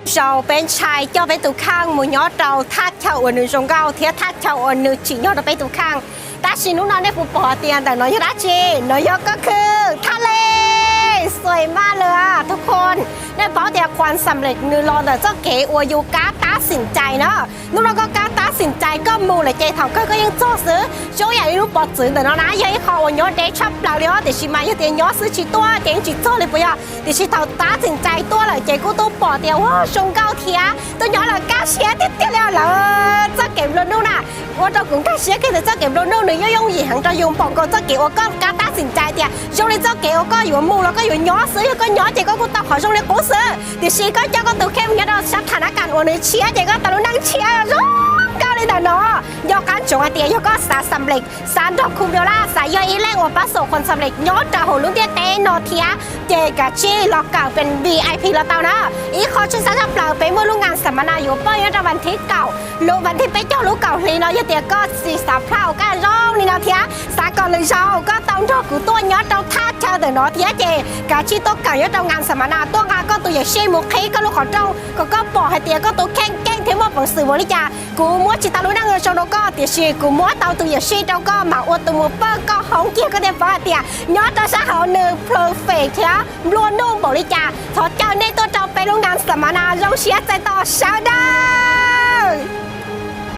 giàu bên trái cho bên tủ khang một nhỏ trâu thắt chậu ở nửa sông cao thiết thắt chậu ở nửa chỉ nhỏ ở bên tủ khang ta chỉ lúc nào để phụ bỏ tiềnแต่น้อยรักชีน้อยก็คือทะเลสวยมากเลยอะทุกคนได้บอกแต่ความสำเร็จนือรอแต่เจ้าเก๋อวยยูการตัดสินใจเนาะนู่นเราก็การตัดสินใจก็มูเลยเจ๊ทองก็ยังโจ้ซื้อโจ้ใหญ่ลูกบอลซื้อแต่น้องนะยังเขาวันย้อนเด็กชอบเราเลยเดี๋ยวชิมาเดี๋ยวย้อนซื้อชีตัวเดี๋ยวจีโจ้เลยปุ๊ยเดี๋ยวชีเขาตัดสินใจตัวเลยเจ๊กูต้องบอกเดี๋ยวว่าชงเก้าเทียตัวย้อนเลยก้าเชียติดเดียวเลยเจ้าเก๋รถนู่นน่ะว่าเราcũngก้าเชียก็แต่เจ้าเก๋รถนู่นเนี่ยยังยี่หังจะ用บอกก็เจ้าเก๋ว่าก็การตัดสินใจเดียวโจ้เลยเจ้าเก๋ว่าก็อยู่มูแล้วก็อยู่ย้อนซื้อก็ย้อนเจ๊ก็กูต้องขอชงเลยกูซื้อเดี๋ยวชีก็เจ้าก็ตัวเข้มยัดเราสถานการณ์วันนี้เชียเจ๊ก็ตะลุนั่งเชียร้องก้าวเลยแต่เนาะยอการจงไอเดียยอก็สำเร็จสารดอกคุมเดียวล่ะสายย่อยอีแรงว่าประสบคนสำเร็จย้อนจากหัวลุงเดียเตนอเทียเจกับชีล็อกเก่าเป็น VIP แล้วเต่านะอีขอชื่อสารเปล่าไปเมื่อลูกงานสัมมนาอยู่ป้อยวันที่เก่าลูกวันที่ไปเจ้าลูกเก่าลีเนาะยเตียก็สีสาวเปล่าก็ร้องนี่เนาะเทียสากลเลยเช้าก็ต้องรอกูตัวย้อนเราท่าเช้าแต่เนาะเทียเจกับชีตัวเก่าย้อนเรางานสัมมนาตัวงานก็ตัวอย่างเช่นมุกเค้ก็ลูกของเจ้าก็บอกให้เตียก็ตัวแข่งเทมว่าผมสื่อวันนี้จ้ากูมัวจิตาลุนั่งเงินชนก็เตียชีกูมัวเต่าตัวอย่างเช่นเราก็มาอวดตัวมัวเปิ้ลก็ห้องเกี่ยวก็เดี๋ยวเตียย้อนเราสาวหนึ่งเพลย์เฟกเทียล้วนนุ่มบอกเลยจ้าถอดเจ้าในตัวเจ้าไปโรงงานสัมมนาเราเชียร์ใจต่อชาวได้